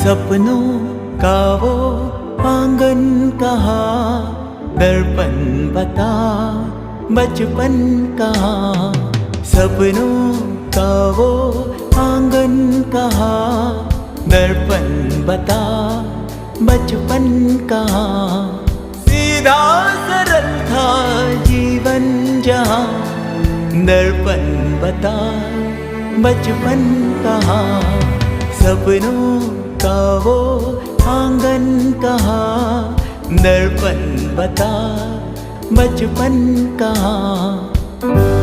सपनों का वो आंगन कहाँ, दर्पण बता बचपन कहाँ। सपनों का वो आंगन कहाँ, दर्पण बता बचपन कहाँ। सीधा सरल था जीवन जहाँ, दर्पण बता बचपन कहाँ। सपनों का वो आंगन कहाँ, दर्पण बता बचपन कहाँ।